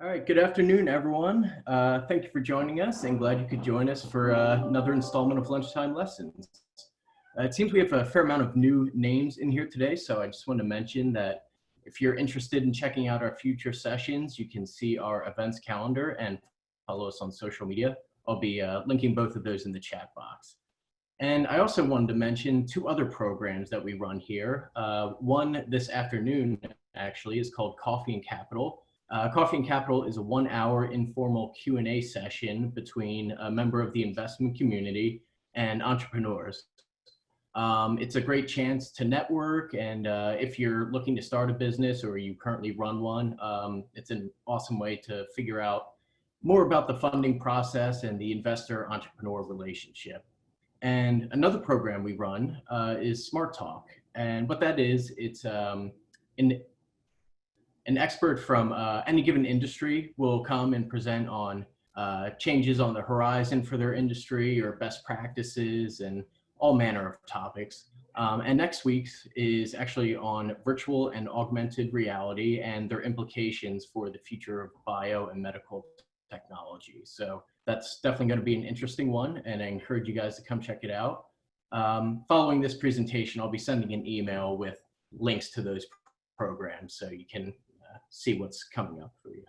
All right, good afternoon, everyone. Thank you for joining us and glad you could join us for another installment of Lunchtime Lessons. It seems we have a fair amount of new names in here today, so I just want to mention that if you're interested in checking out our future sessions, you can see our events calendar and follow us on social media. I'll be linking both of those in the chat box. And I also wanted to mention two other programs that we run here. One this afternoon, actually, is called Coffee and Capital. Coffee and Capital is a 1-hour informal Q&A session between a member of the investment community and entrepreneurs. It's a great chance to network, and if you're looking to start a business or you currently run one, it's an awesome way to figure out more about the funding process and the investor-entrepreneur relationship. And another program we run is Smart Talk. And what that is, it's an expert from any given industry will come and present on changes on the horizon for their industry or best practices and all manner of topics. And next week's is actually on virtual and augmented reality and their implications for the future of bio and medical technology. So that's definitely going to be an interesting one, and I encourage you guys to come check it out. Following this presentation, I'll be sending an email with links to those programs so you can see what's coming up for you.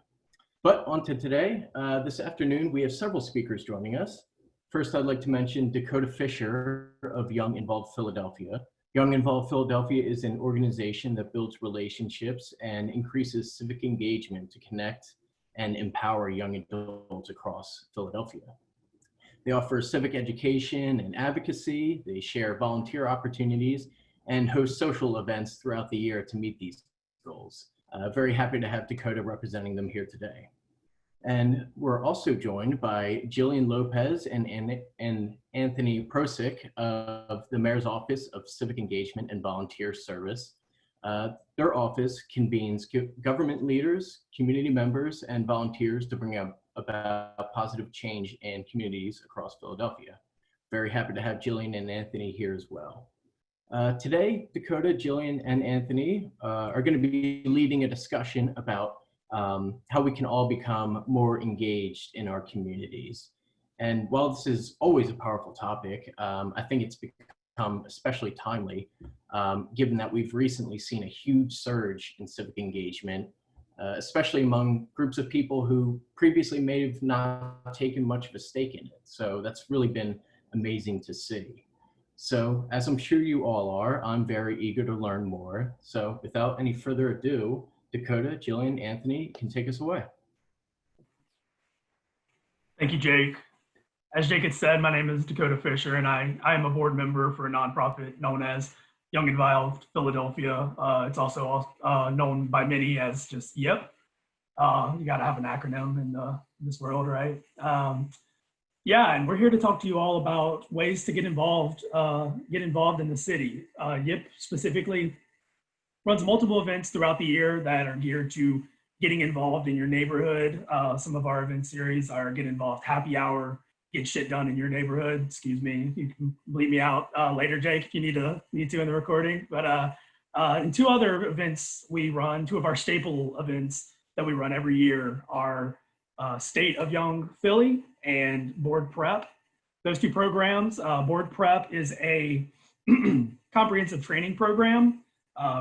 But on to today. This afternoon, we have several speakers joining us. First, I'd like to mention Dakota Fisher of Young Involved Philadelphia. Young Involved Philadelphia is an organization that builds relationships and increases civic engagement to connect and empower young adults across Philadelphia. They offer civic education and advocacy. They share volunteer opportunities and host social events throughout the year to meet these goals. Very happy to have Dakota representing them here today. And we're also joined by Jillian Lopez and Anthony Procik of the Mayor's Office of Civic Engagement and Volunteer Service. Their office convenes government leaders, community members, and volunteers to bring about positive change in communities across Philadelphia. Very happy to have Jillian and Anthony here as well. Today, Dakota, Jillian, and Anthony are going to be leading a discussion about how we can all become more engaged in our communities. And while this is always a powerful topic, I think it's become especially timely, given that we've recently seen a huge surge in civic engagement, especially among groups of people who previously may have not taken much of a stake in it. So that's really been amazing to see. So as I'm sure you all are, I'm very eager to learn more. So without any further ado, Dakota, Jillian, Anthony can take us away. Thank you, Jake. As Jake had said, my name is Dakota Fisher, and I am a board member for a nonprofit known as Young Involved Philadelphia. It's also known by many as just YIP. You got to have an acronym in this world, right? Yeah, and we're here to talk to you all about ways to get involved in the city. YIP specifically runs multiple events throughout the year that are geared to getting involved in your neighborhood. Some of our event series are Get Involved Happy Hour, Get Shit Done in Your Neighborhood. Excuse me, you can bleep me out later, Jake, if you need to in the recording. But and two other events we run, two of our staple events that we run every year are State of Young Philly and Board Prep. Those two programs, Board Prep is a comprehensive training program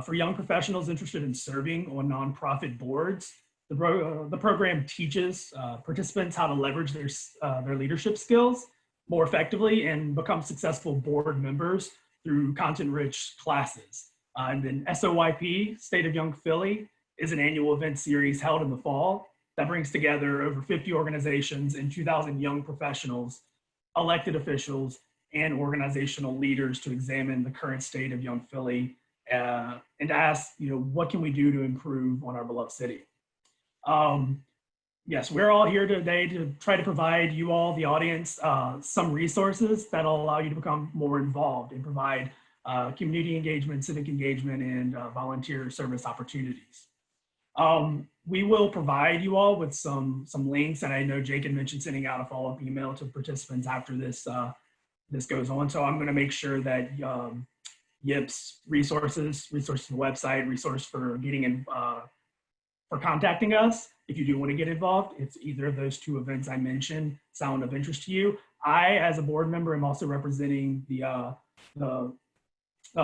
for young professionals interested in serving on nonprofit boards. The program teaches participants how to leverage their leadership skills more effectively and become successful board members through content-rich classes. And then SOYP, State of Young Philly, is an annual event series held in the fall that brings together over 50 organizations and 2,000 young professionals, elected officials, and organizational leaders to examine the current state of Young Philly and ask, what can we do to improve on our beloved city? Yes, we're all here today to try to provide you all, the audience, some resources that'll allow you to become more involved and provide community engagement, civic engagement, and volunteer service opportunities. We will provide you all with some links, and I know Jake had mentioned sending out a follow-up email to participants after this goes on. So I'm going to make sure that YIP's resources, the website, resource for getting in, for contacting us. If you do want to get involved, it's either of those two events I mentioned sound of interest to you. I, as a board member, am also representing the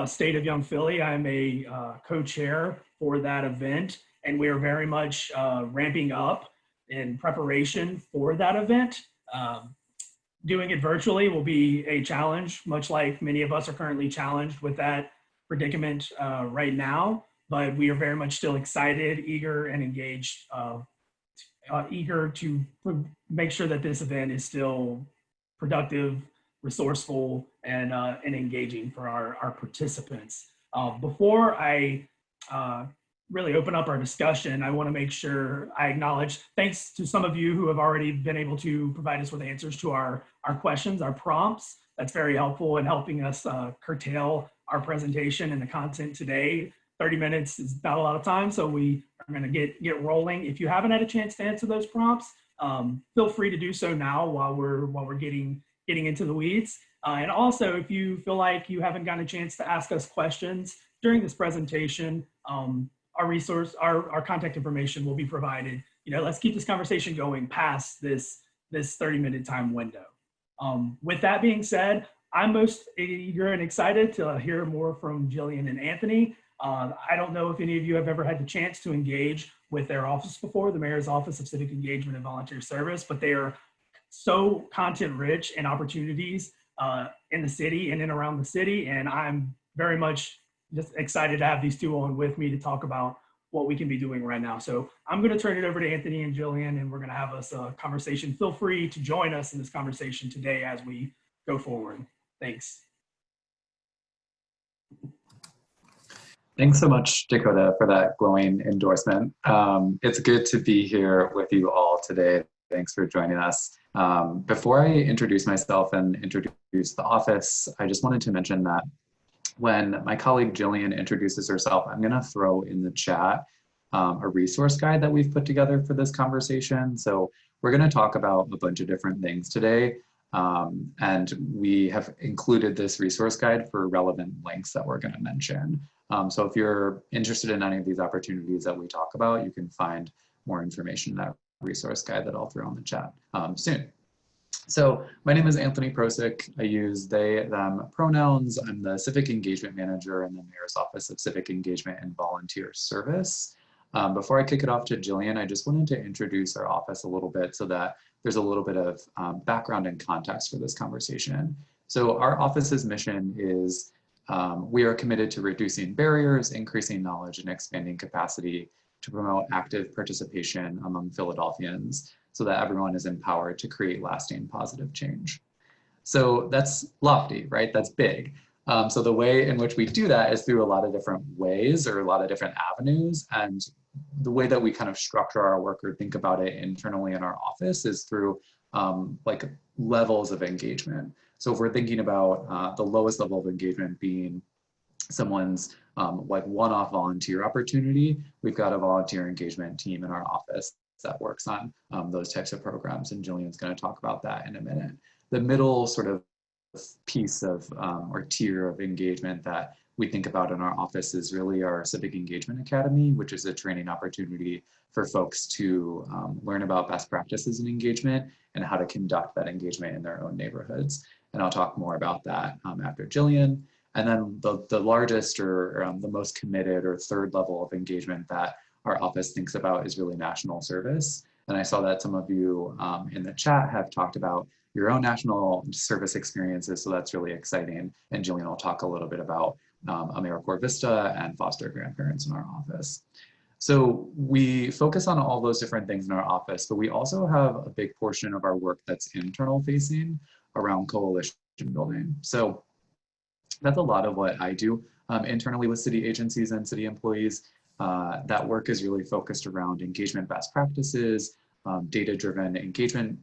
State of Young Philly. I'm a co-chair for that event, and we are very much ramping up in preparation for that event. Doing it virtually will be a challenge, much like many of us are currently challenged with that predicament right now, but we are very much still excited, eager, and engaged, eager to make sure that this event is still productive, resourceful, and engaging for our participants. Before I really open up our discussion, I want to make sure I acknowledge thanks to some of you who have already been able to provide us with answers to our questions, our prompts. That's very helpful in helping us curtail our presentation and the content today. 30 minutes is not a lot of time, so we are going to get rolling. If you haven't had a chance to answer those prompts, feel free to do so now while we're getting into the weeds. And also, if you feel like you haven't gotten a chance to ask us questions during this presentation, our contact information will be provided. Let's keep this conversation going past this 30-minute time window. With that being said, I'm most eager and excited to hear more from Jillian and Anthony. I don't know if any of you have ever had the chance to engage with their office before, the Mayor's Office of Civic Engagement and Volunteer Service, but they are so content rich in opportunities in the city and in around the city. And I'm very much just excited to have these two on with me to talk about what we can be doing right now. So I'm going to turn it over to Anthony and Jillian, and we're going to have us a conversation. Feel free to join us in this conversation today as we go forward. Thanks. Thanks so much, Dakota, for that glowing endorsement. It's good to be here with you all today. Thanks for joining us. Before I introduce myself and introduce the office, I just wanted to mention that when my colleague Jillian introduces herself, I'm going to throw in the chat a resource guide that we've put together for this conversation. So we're going to talk about a bunch of different things today. And we have included this resource guide for relevant links that we're going to mention. So if you're interested in any of these opportunities that we talk about, you can find more information in that resource guide that I'll throw in the chat soon. So my name is Anthony Procik. I use they, them pronouns. I'm the Civic Engagement Manager in the Mayor's Office of Civic Engagement and Volunteer Service. Before I kick it off to Jillian, I just wanted to introduce our office a little bit so that there's a little bit of background and context for this conversation. So our office's mission is we are committed to reducing barriers, increasing knowledge, and expanding capacity to promote active participation among Philadelphians so that everyone is empowered to create lasting positive change. So that's lofty, right? That's big. So the way in which we do that is through a lot of different ways or a lot of different avenues. And the way that we kind of structure our work or think about it internally in our office is through like levels of engagement. So if we're thinking about the lowest level of engagement being someone's like one-off volunteer opportunity, we've got a volunteer engagement team in our office that works on those types of programs, and Jillian's going to talk about that in a minute. The middle sort of piece of or tier of engagement that we think about in our office is really our Civic Engagement Academy, which is a training opportunity for folks to learn about best practices in engagement and how to conduct that engagement in their own neighborhoods. And I'll talk more about that after Jillian. And then the largest or the most committed or third level of engagement that our office thinks about is really national service. And I saw that some of you in the chat have talked about your own national service experiences, so that's really exciting. And Jillian will talk a little bit about AmeriCorps Vista and foster grandparents in our office. So we focus on all those different things in our office, but we also have a big portion of our work that's internal facing around coalition building. So that's a lot of what I do internally with city agencies and city employees. That work is really focused around engagement best practices, data-driven engagement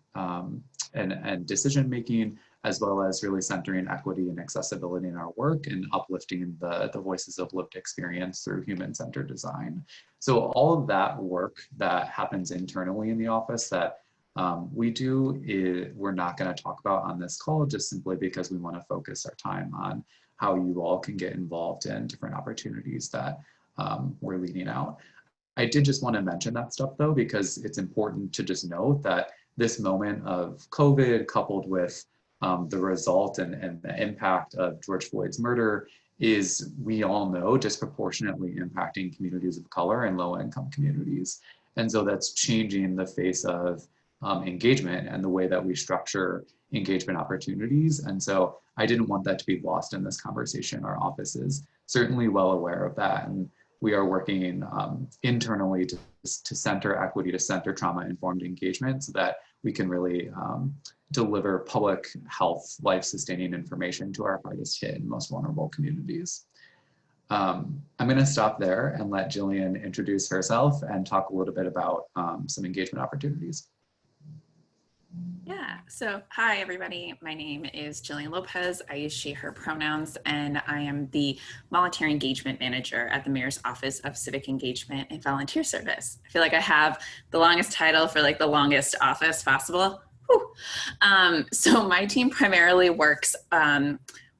and decision-making, as well as really centering equity and accessibility in our work and uplifting the voices of lived experience through human-centered design. So all of that work that happens internally in the office that we do, we're not going to talk about on this call, just simply because we want to focus our time on how you all can get involved in different opportunities that we're leading out. I did just want to mention that stuff though, because it's important to just note that this moment of COVID coupled with the result and the impact of George Floyd's murder is, we all know, disproportionately impacting communities of color and low-income communities. And so that's changing the face of engagement and the way that we structure engagement opportunities. And so I didn't want that to be lost in this conversation. Our office is certainly well aware of that. And we are working internally to center equity, to center trauma-informed engagement so that we can really deliver public health, life-sustaining information to our hardest hit and most vulnerable communities. I'm going to stop there and let Jillian introduce herself and talk a little bit about some engagement opportunities. Yeah, so hi everybody, my name is Jillian Lopez. I use she, her pronouns, and I am the Volunteer Engagement Manager at the Mayor's Office of Civic Engagement and Volunteer Service. I feel like I have the longest title for like the longest office possible. So my team primarily works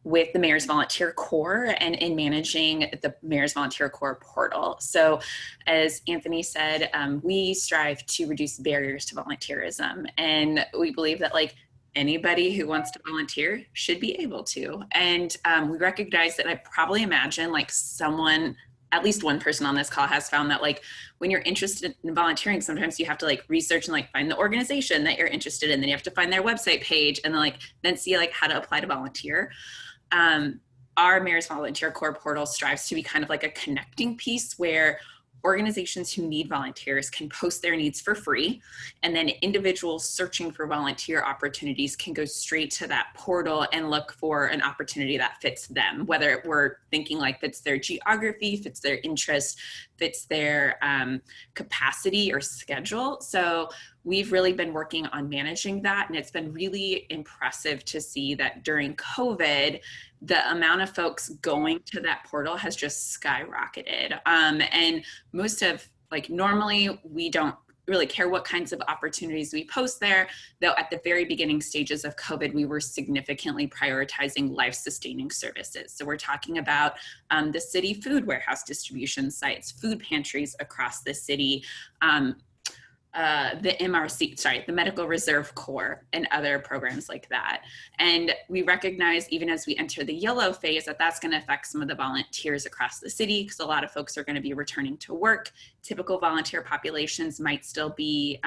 with the Mayor's Volunteer Corps and in managing the Mayor's Volunteer Corps portal. So as Anthony said, we strive to reduce barriers to volunteerism. And we believe that like anybody who wants to volunteer should be able to. And we recognize that I probably imagine like someone, at least one person on this call has found that like when you're interested in volunteering, sometimes you have to like research and like find the organization that you're interested in. Then you have to find their website page and then see like how to apply to volunteer. Our Mayor's Volunteer Corps portal strives to be kind of like a connecting piece where organizations who need volunteers can post their needs for free, and then individuals searching for volunteer opportunities can go straight to that portal and look for an opportunity that fits them, whether we're thinking like fits their geography, fits their interest, fits their capacity or schedule. So we've really been working on managing that, and it's been really impressive to see that during COVID, the amount of folks going to that portal has just skyrocketed. And most of, like, normally we don't really care what kinds of opportunities we post there, though at the very beginning stages of COVID, we were significantly prioritizing life-sustaining services. So we're talking about the city food warehouse distribution sites, food pantries across the city, the MRC, the Medical Reserve Corps, and other programs like that. And we recognize, even as we enter the yellow phase, that that's going to affect some of the volunteers across the city, because a lot of folks are going to be returning to work. Typical volunteer populations might still be,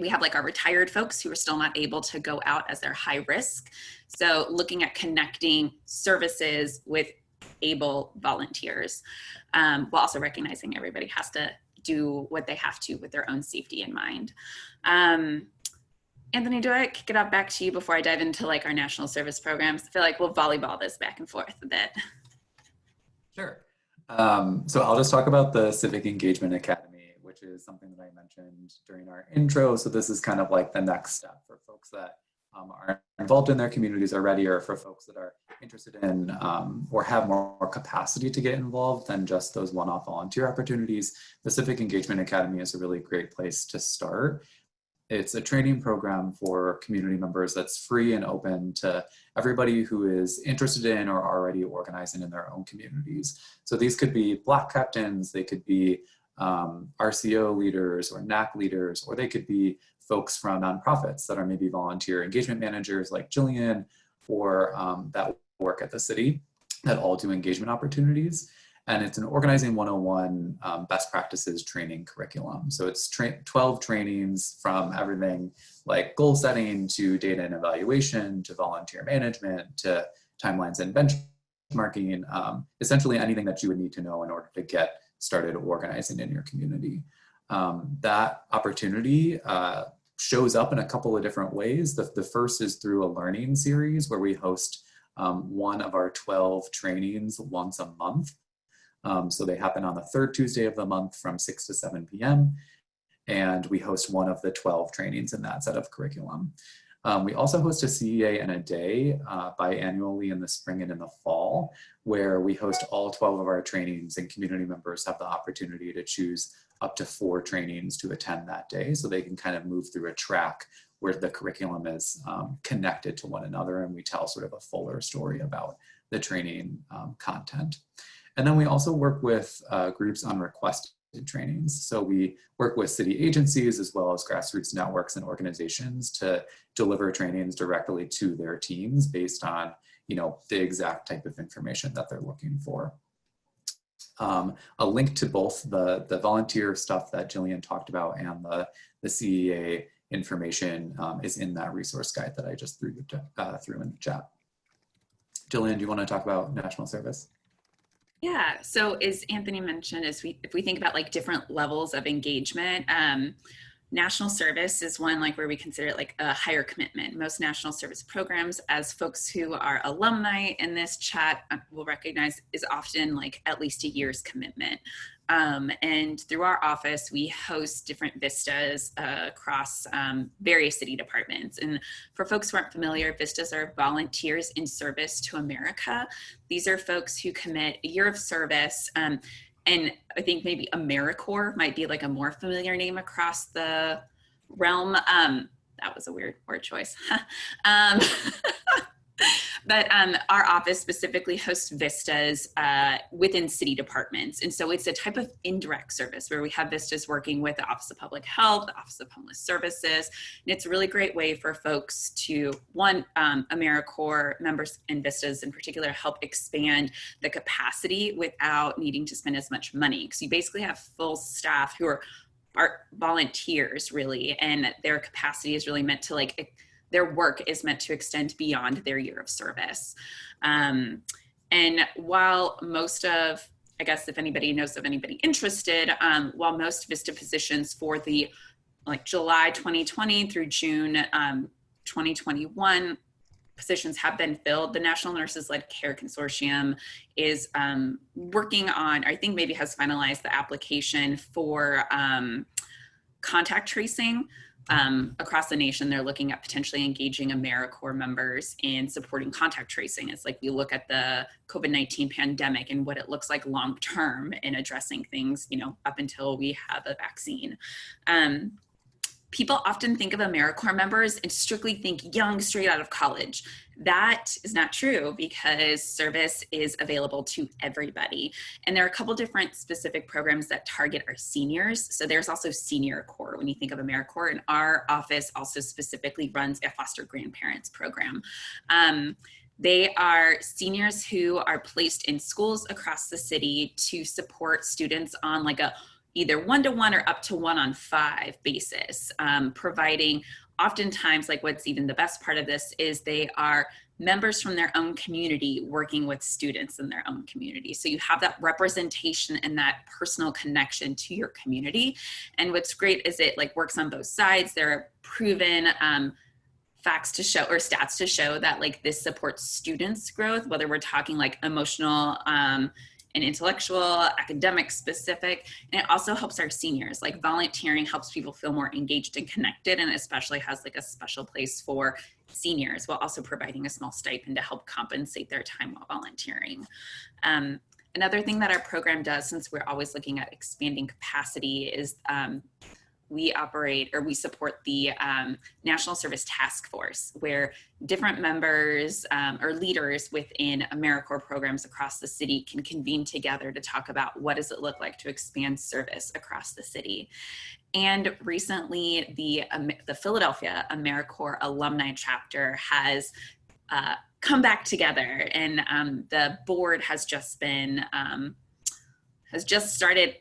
we have like our retired folks who are still not able to go out as they're high risk. So looking at connecting services with able volunteers, while also recognizing everybody has to do what they have to with their own safety in mind. Anthony, do I kick it off back to you before I dive into like our national service programs? I feel like we'll volleyball this back and forth a bit. Sure. So I'll just talk about the Civic Engagement Academy, which is something that I mentioned during our intro. So this is kind of like the next step for folks that are involved in their communities already, or for folks that are interested in or have more capacity to get involved than just those one-off volunteer opportunities. The Civic Engagement Academy is a really great place to start. It's a training program for community members that's free and open to everybody who is interested in or already organizing in their own communities. So these could be block captains, they could be RCO leaders or NAC leaders, or they could be folks from nonprofits that are maybe volunteer engagement managers like Jillian, or that work at the city that all do engagement opportunities. And it's an Organizing 101 best practices training curriculum. So it's 12 trainings from everything like goal setting to data and evaluation to volunteer management to timelines and benchmarking, essentially anything that you would need to know in order to get started organizing in your community. That opportunity shows up in a couple of different ways. The first is through a learning series where we host one of our 12 trainings once a month. So they happen on the third Tuesday of the month from 6 to 7 p.m. And we host one of the 12 trainings in that set of curriculum. We also host a CEA in a day biannually in the spring and in the fall, where we host all 12 of our trainings, and community members have the opportunity to choose up to 4 trainings to attend that day. So they can kind of move through a track where the curriculum is connected to one another, and we tell sort of a fuller story about the training content. And then we also work with groups on request trainings. So we work with city agencies as well as grassroots networks and organizations to deliver trainings directly to their teams based on, you know, the exact type of information that they're looking for. A link to both the volunteer stuff that Jillian talked about and the CEA information is in that resource guide that I just threw in the chat. Jillian, do you want to talk about national service? Yeah, so as Anthony mentioned, if we think about like different levels of engagement, national service is one like where we consider it like a higher commitment. Most national service programs, as folks who are alumni in this chat will recognize, is often like at least a year's commitment. And through our office, we host different vistas across various city departments. And for folks who aren't familiar, vistas are volunteers in service to America. These are folks who commit a year of service. And I think maybe AmeriCorps might be like a more familiar name across the realm. That was a weird word choice. But our office specifically hosts vistas within city departments. And so it's a type of indirect service where we have vistas working with the Office of Public Health, the Office of Homeless Services. And it's a really great way for folks to, one, AmeriCorps members and vistas in particular help expand the capacity without needing to spend as much money. Because you basically have full staff who are volunteers really, and their capacity is really meant to like, their work is meant to extend beyond their year of service. And while most of, I guess if anybody knows of anybody interested, while most VISTA positions for the like July 2020 through June 2021 positions have been filled, the National Nurses-Led Care Consortium is working on, I think maybe has finalized the application for contact tracing. Across the nation, they're looking at potentially engaging AmeriCorps members in supporting contact tracing. It's like we look at the COVID-19 pandemic and what it looks like long-term in addressing things, you know, up until we have a vaccine. People often think of AmeriCorps members and strictly think young, straight out of college. That is not true because service is available to everybody. And there are a couple different specific programs that target our seniors. So there's also Senior Corps when you think of AmeriCorps, and our office also specifically runs a foster grandparents program. They are seniors who are placed in schools across the city to support students on like a either 1-to-1 or up to 1-on-5 basis, providing oftentimes, like what's even the best part of this is they are members from their own community working with students in their own community. So you have that representation and that personal connection to your community. And what's great is it like works on both sides. There are proven facts to show or stats to show that like this supports students' growth, whether we're talking like emotional and intellectual, academic specific, and it also helps our seniors. Like volunteering helps people feel more engaged and connected, and especially has like a special place for seniors while also providing a small stipend to help compensate their time while volunteering. Another thing that our program does, since we're always looking at expanding capacity, is we operate or we support the National Service Task Force, where different members or leaders within AmeriCorps programs across the city can convene together to talk about what does it look like to expand service across the city. And recently, the Philadelphia AmeriCorps alumni chapter has come back together, and the board has just been started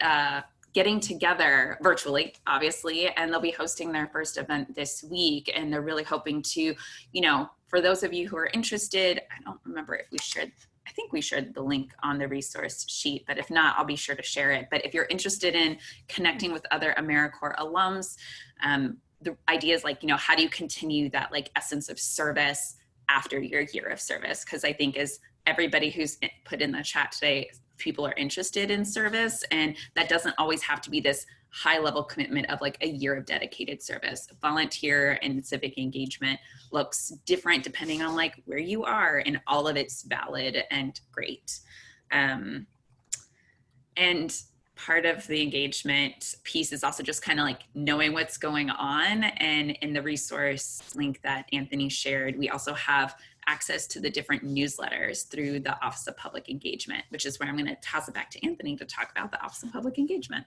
getting together virtually, obviously, and they'll be hosting their first event this week. And they're really hoping to, you know, for those of you who are interested, I don't remember if we shared, I think we shared the link on the resource sheet, but if not, I'll be sure to share it. But if you're interested in connecting with other AmeriCorps alums, the idea is like, you know, how do you continue that like essence of service after your year of service? Because I think as everybody who's put in the chat today, people are interested in service, and that doesn't always have to be this high level commitment of like a year of dedicated service. Volunteer and civic engagement looks different depending on like where you are, and all of it's valid and great. And part of the engagement piece is also just kind of like knowing what's going on. And in the resource link that Anthony shared, we also have access to the different newsletters through the Office of Public Engagement, which is where I'm going to toss it back to Anthony to talk about the Office of Public Engagement.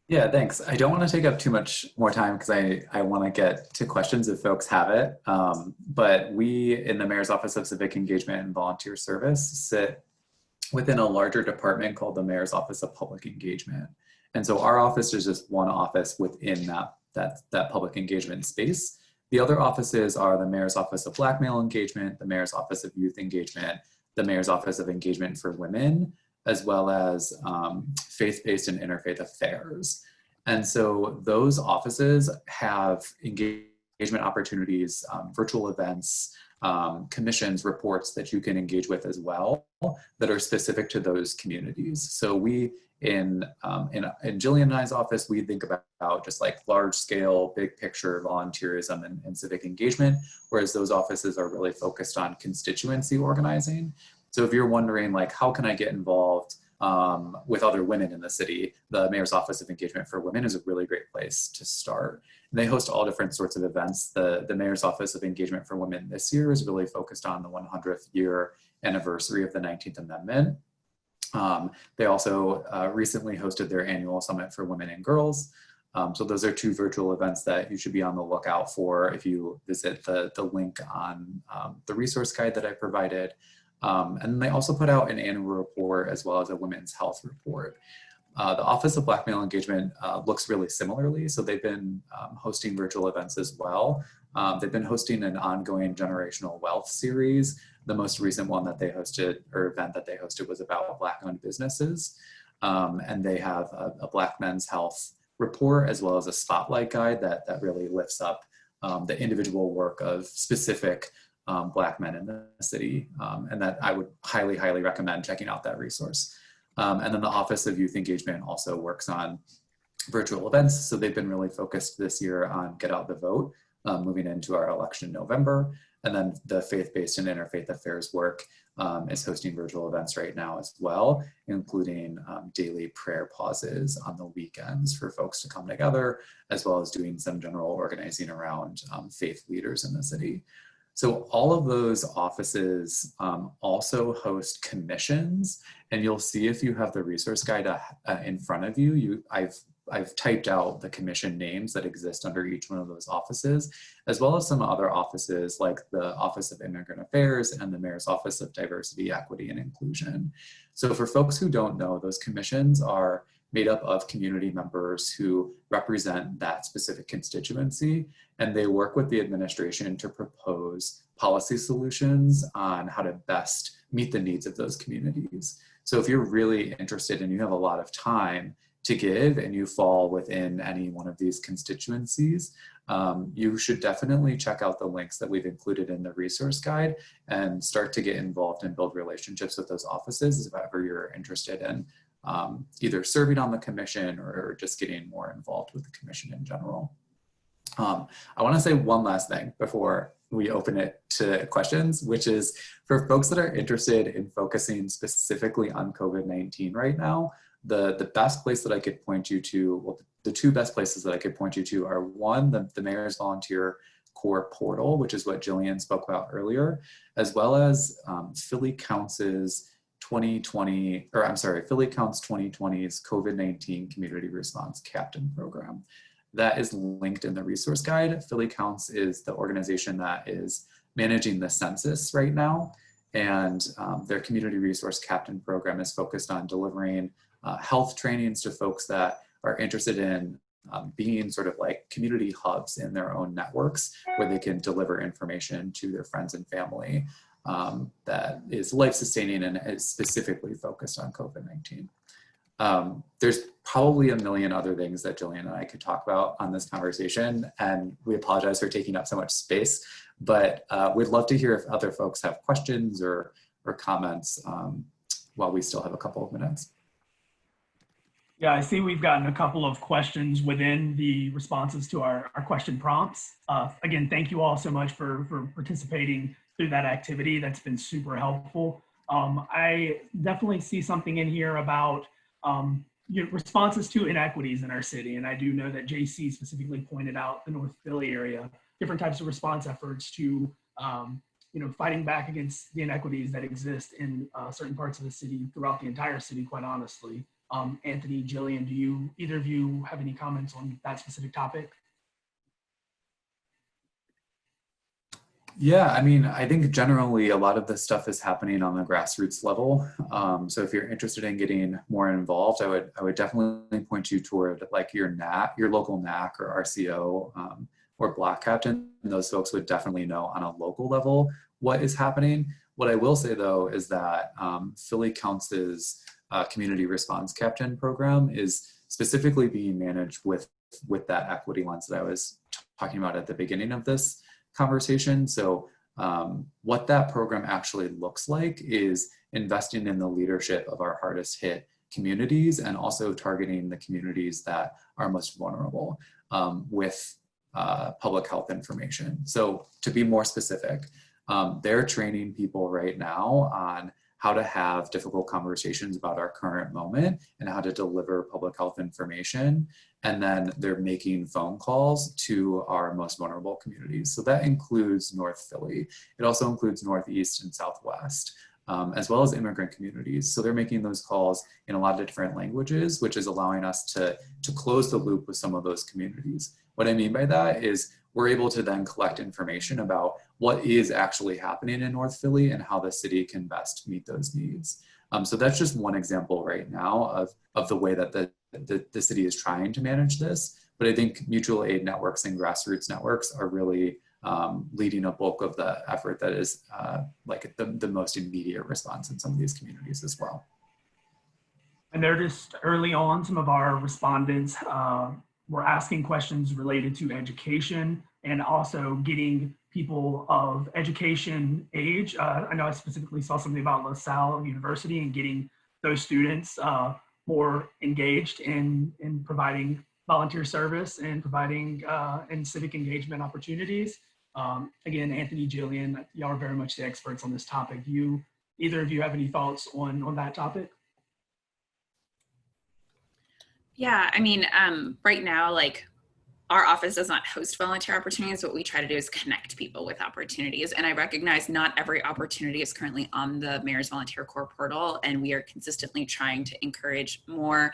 Yeah, thanks. I don't want to take up too much more time because I want to get to questions if folks have it. But we in the Mayor's Office of Civic Engagement and Volunteer Service sit within a larger department called the Mayor's Office of Public Engagement. And so our office is just one office within that public engagement space. The other offices are the Mayor's Office of Black Male Engagement, the Mayor's Office of Youth Engagement, the Mayor's Office of Engagement for Women, as well as faith-based and interfaith affairs. And so those offices have engagement opportunities, virtual events, commissions, reports that you can engage with as well that are specific to those communities. So we, in Jillian and I's office, we think about just like large scale, big picture volunteerism and civic engagement, whereas those offices are really focused on constituency organizing. So if you're wondering like, how can I get involved with other women in the city, the Mayor's Office of Engagement for Women is a really great place to start. And they host all different sorts of events. The Mayor's Office of Engagement for Women this year is really focused on the 100th year anniversary of the 19th Amendment. They also recently hosted their annual Summit for Women and Girls. So those are two virtual events that you should be on the lookout for if you visit the link on the resource guide that I provided. And they also put out an annual report as well as a women's health report. The Office of Black Male Engagement looks really similarly. So they've been hosting virtual events as well. They've been hosting an ongoing generational wealth series. The most recent one that they hosted, or event that they hosted, was about Black-owned businesses. And they have a Black men's health report as well as a spotlight guide that really lifts up the individual work of specific Black men in the city, and that I would highly, highly recommend checking out that resource. And then the Office of Youth Engagement also works on virtual events. So they've been really focused this year on Get Out the Vote, moving into our election in November. And then the faith-based and interfaith affairs work is hosting virtual events right now as well, including daily prayer pauses on the weekends for folks to come together, as well as doing some general organizing around faith leaders in the city. So all of those offices also host commissions, and you'll see if you have the resource guide in front of you, I've typed out the commission names that exist under each one of those offices, as well as some other offices like the Office of Immigrant Affairs and the Mayor's Office of Diversity, Equity, and Inclusion. So for folks who don't know, those commissions are made up of community members who represent that specific constituency, and they work with the administration to propose policy solutions on how to best meet the needs of those communities. So if you're really interested and you have a lot of time to give and you fall within any one of these constituencies, you should definitely check out the links that we've included in the resource guide and start to get involved and build relationships with those offices if ever you're interested in either serving on the commission or just getting more involved with the commission in general. I want to say one last thing before we open it to questions, which is for folks that are interested in focusing specifically on COVID-19 right now, the best place that I could point you to, well, the two best places that I could point you to are one, the Mayor's Volunteer Corps portal, which is what Jillian spoke about earlier, as well as Philly Counts' 2020's COVID-19 Community Response Captain Program. That is linked in the resource guide. Philly Counts is the organization that is managing the census right now, and their Community Resource Captain Program is focused on delivering health trainings to folks that are interested in being sort of like community hubs in their own networks where they can deliver information to their friends and family that is life-sustaining and is specifically focused on COVID-19. There's probably a million other things that Jillian and I could talk about on this conversation, and we apologize for taking up so much space, but we'd love to hear if other folks have questions or comments while we still have a couple of minutes. Yeah, I see we've gotten a couple of questions within the responses to our question prompts. Again, thank you all so much for participating through that activity. That's been super helpful. I definitely see something in here about responses to inequities in our city. And I do know that JC specifically pointed out the North Philly area, different types of response efforts to fighting back against the inequities that exist in certain parts of the city, throughout the entire city, quite honestly. Anthony, Jillian, do either of you have any comments on that specific topic? Yeah, I mean, I think generally a lot of this stuff is happening on the grassroots level. So if you're interested in getting more involved, I would definitely point you toward like your NAC, your local NAC or RCO or block captain. And those folks would definitely know on a local level what is happening. What I will say though is that Philly Counts' community response captain program is specifically being managed with that equity lens that I was talking about at the beginning of this conversation. So what that program actually looks like is investing in the leadership of our hardest hit communities and also targeting the communities that are most vulnerable with public health information. So to be more specific, they're training people right now on how to have difficult conversations about our current moment and how to deliver public health information. And then they're making phone calls to our most vulnerable communities. So that includes North Philly. It also includes Northeast and Southwest, as well as immigrant communities. So they're making those calls in a lot of different languages, which is allowing us to close the loop with some of those communities. What I mean by that is we're able to then collect information about what is actually happening in North Philly and how the city can best meet those needs. So that's just one example right now of the way that the city is trying to manage this. But I think mutual aid networks and grassroots networks are really leading a bulk of the effort that is like the most immediate response in some of these communities as well. I noticed early on some of our respondents were asking questions related to education and also getting people of education age. I know I specifically saw something about LaSalle University and getting those students more engaged in providing volunteer service and providing and civic engagement opportunities. Again, Anthony, Jillian, y'all are very much the experts on this topic. Do either of you have any thoughts on that topic? Yeah, I mean, right now, like our office does not host volunteer opportunities. What we try to do is connect people with opportunities. And I recognize not every opportunity is currently on the Mayor's Volunteer Corps portal, and we are consistently trying to encourage more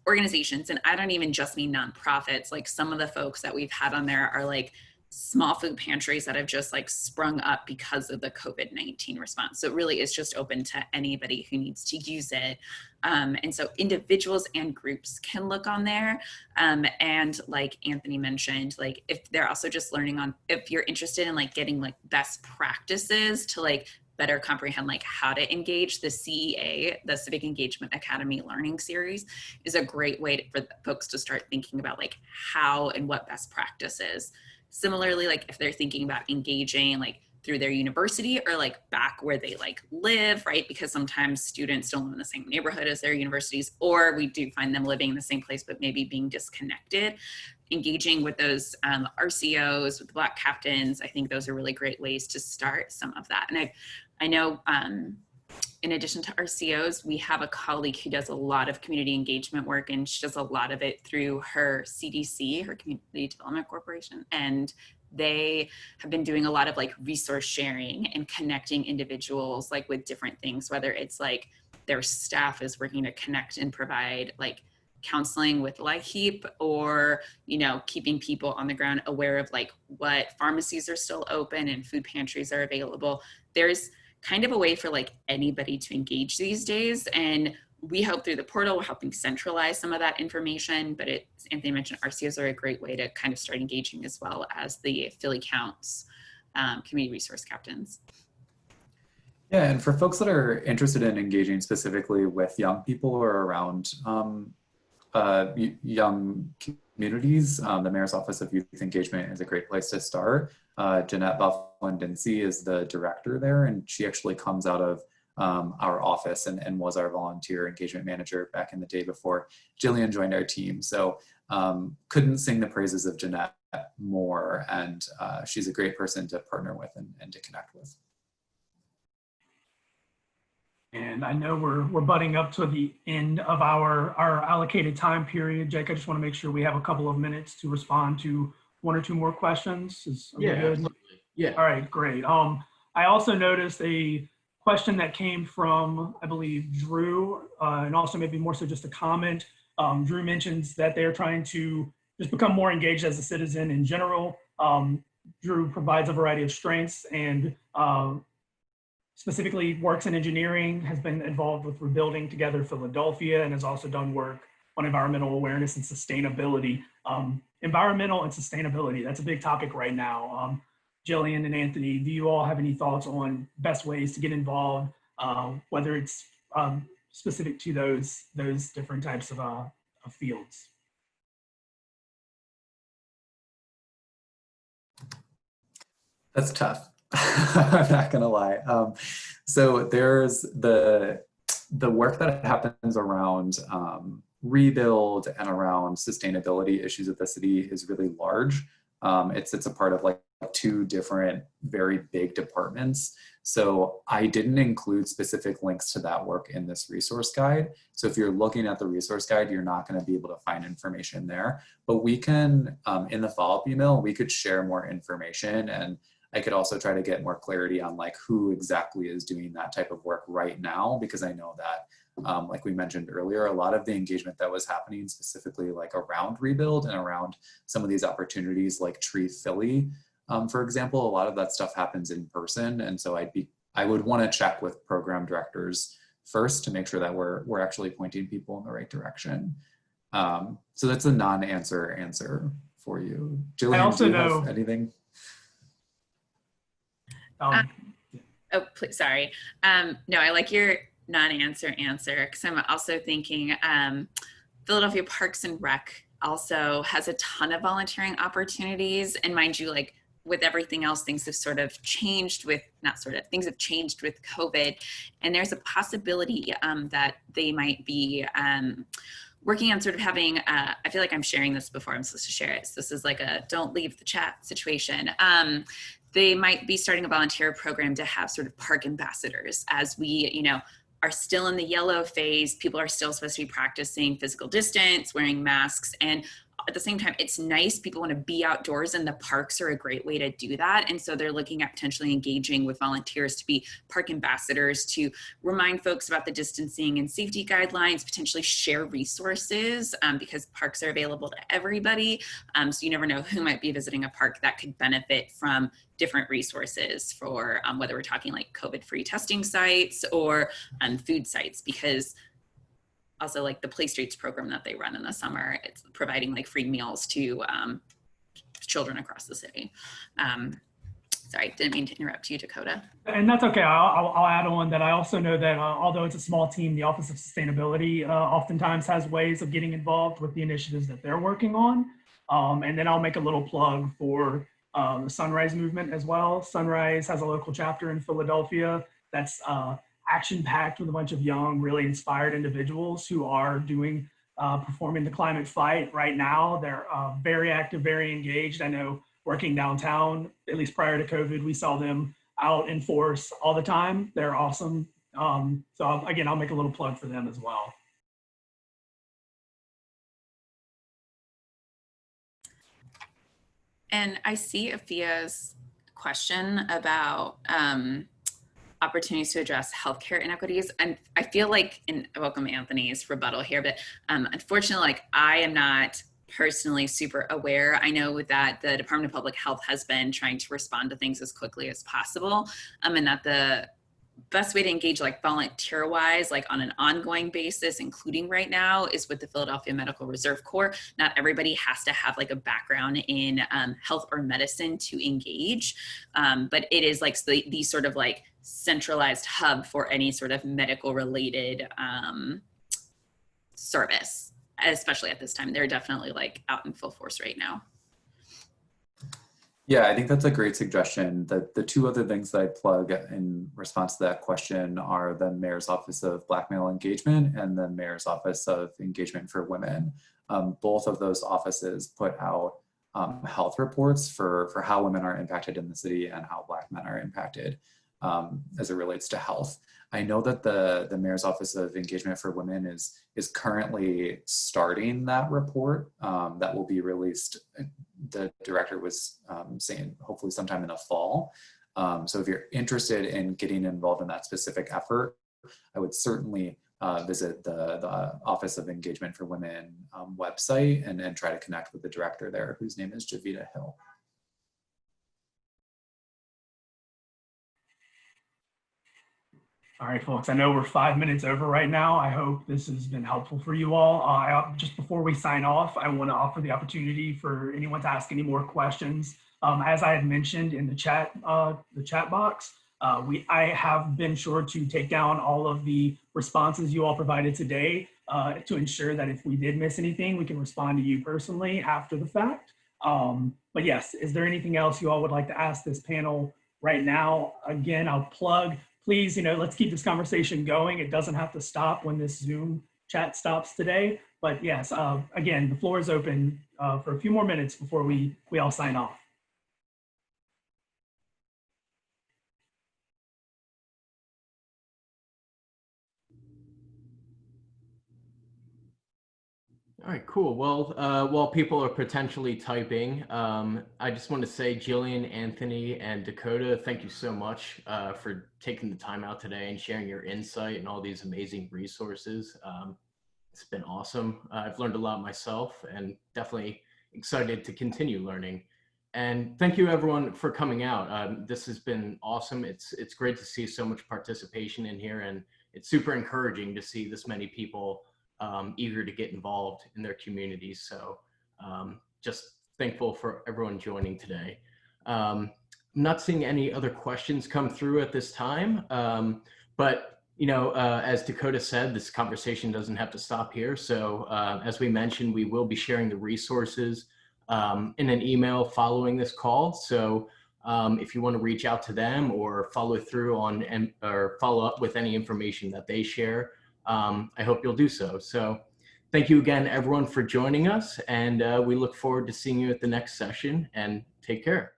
organizations. And I don't even just mean nonprofits. Like some of the folks that we've had on there are like small food pantries that have just like sprung up because of the COVID-19 response. So it really is just open to anybody who needs to use it. And so individuals and groups can look on there. And like Anthony mentioned, like if they're also just learning on, if you're interested in like getting like best practices to like better comprehend like how to engage, the CEA, the Civic Engagement Academy Learning Series is a great way for folks to start thinking about like how and what best practices. Similarly, like if they're thinking about engaging like through their university or like back where they like live, right? Because sometimes students don't live in the same neighborhood as their universities, or we do find them living in the same place, but maybe being disconnected. Engaging with those RCOs, with block captains, I think those are really great ways to start some of that. And I know in addition to RCOs, we have a colleague who does a lot of community engagement work, and she does a lot of it through her CDC, her Community Development Corporation. And they have been doing a lot of like resource sharing and connecting individuals like with different things, whether it's like their staff is working to connect and provide like counseling with LIHEAP, or, you know, keeping people on the ground aware of like what pharmacies are still open and food pantries are available. There's kind of a way for like anybody to engage these days. And we hope through the portal, we're helping centralize some of that information, but as Anthony mentioned, RCOs are a great way to kind of start engaging, as well as the Philly Counts community resource captains. Yeah, and for folks that are interested in engaging specifically with young people or around young communities, the Mayor's Office of Youth Engagement is a great place to start. Jeanette Bufflin-Dincy is the director there, and she actually comes out of our office and was our volunteer engagement manager back in the day before Jillian joined our team. So couldn't sing the praises of Jeanette more, and she's a great person to partner with and to connect with. And I know we're butting up to the end of our allocated time period. Jake, I just want to make sure we have a couple of minutes to respond to one or two more questions. Are we good? Absolutely. Yeah. All right, great. I also noticed a question that came from, I believe, Drew, and also maybe more so just a comment. Drew mentions that they're trying to just become more engaged as a citizen in general. Drew provides a variety of strengths and specifically works in engineering, has been involved with Rebuilding Together Philadelphia, and has also done work on environmental awareness and sustainability. Environmental and sustainability, that's a big topic right now. Jillian and Anthony, do you all have any thoughts on best ways to get involved, whether it's specific to those different types of fields? That's tough. I'm not gonna lie. So there's the work that happens around rebuild and around sustainability issues of the city is really large. It's a part of like 2 different very big departments. So I didn't include specific links to that work in this resource guide. So if you're looking at the resource guide, you're not going to be able to find information there. But we can, in the follow-up email, we could share more information, and I could also try to get more clarity on like who exactly is doing that type of work right now, because I know that like we mentioned earlier, a lot of the engagement that was happening specifically like around rebuild and around some of these opportunities like Tree Philly, for example, a lot of that stuff happens in person. And so I would want to check with program directors first to make sure that we're actually pointing people in the right direction. So that's a non-answer answer for you. Jillian, do you have anything? Oh, please, sorry. No, I like your non-answer answer, because I'm also thinking Philadelphia Parks and Rec also has a ton of volunteering opportunities. And mind you, like with everything else, things have sort of changed with, things have changed with COVID. And there's a possibility that they might be working on sort of having, I feel like I'm sharing this before I'm supposed to share it. So this is like a don't leave the chat situation. They might be starting a volunteer program to have sort of park ambassadors as we, are still in the yellow phase. People are still supposed to be practicing physical distance, wearing masks. And at the same time, it's nice. People want to be outdoors, and the parks are a great way to do that. And so they're looking at potentially engaging with volunteers to be park ambassadors to remind folks about the distancing and safety guidelines, potentially share resources because parks are available to everybody. So you never know who might be visiting a park that could benefit from different resources for whether we're talking like COVID-free testing sites or food sites, because also like the Play Streets program that they run in the summer, it's providing like free meals to children across the city. Sorry, didn't mean to interrupt you, Dakota. And that's okay. I'll add on that I also know that although it's a small team, the Office of Sustainability oftentimes has ways of getting involved with the initiatives that they're working on. And then I'll make a little plug for the Sunrise movement as well. Sunrise has a local chapter in Philadelphia that's action-packed with a bunch of young, really inspired individuals who are doing, performing the climate fight right now. They're very active, very engaged. I know working downtown, at least prior to COVID, we saw them out in force all the time. They're awesome. So again, I'll make a little plug for them as well. And I see Afia's question about opportunities to address healthcare inequities. And I feel like, and welcome Anthony's rebuttal here, but unfortunately, like I am not personally super aware. I know that the Department of Public Health has been trying to respond to things as quickly as possible, and that the best way to engage like volunteer wise, like on an ongoing basis, including right now, is with the Philadelphia Medical Reserve Corps. Not everybody has to have like a background in health or medicine to engage, but it is like the sort of like centralized hub for any sort of medical related service, especially at this time. They're definitely like out in full force right now. Yeah, I think that's a great suggestion. The 2 other things that I plug in response to that question are the Mayor's Office of Black Male Engagement and the Mayor's Office of Engagement for Women. Both of those offices put out health reports for how women are impacted in the city and how Black men are impacted as it relates to health. I know that the Mayor's Office of Engagement for Women is currently starting that report that will be released. The director was saying hopefully sometime in the fall. So if you're interested in getting involved in that specific effort, I would certainly visit the Office of Engagement for Women website and try to connect with the director there, whose name is Javita Hill. All right, folks, I know we're 5 minutes over right now. I hope this has been helpful for you all. Just before we sign off, I want to offer the opportunity for anyone to ask any more questions. As I had mentioned in the chat box, I have been sure to take down all of the responses you all provided today to ensure that if we did miss anything, we can respond to you personally after the fact. But yes, is there anything else you all would like to ask this panel right now? Again, I'll plug, please, let's keep this conversation going. It doesn't have to stop when this Zoom chat stops today. But yes, again, the floor is open for a few more minutes before we all sign off. All right, cool. Well, while people are potentially typing, I just want to say, Jillian, Anthony, and Dakota, thank you so much for taking the time out today and sharing your insight and all these amazing resources. It's been awesome. I've learned a lot myself and definitely excited to continue learning. And thank you everyone for coming out. This has been awesome. It's great to see so much participation in here, and it's super encouraging to see this many people eager to get involved in their communities. So just thankful for everyone joining today. I'm not seeing any other questions come through at this time, but as Dakota said, this conversation doesn't have to stop here. So as we mentioned, we will be sharing the resources in an email following this call. So if you want to reach out to them or follow through on or follow up with any information that they share, I hope you'll do so. So thank you again, everyone, for joining us. And we look forward to seeing you at the next session, and take care.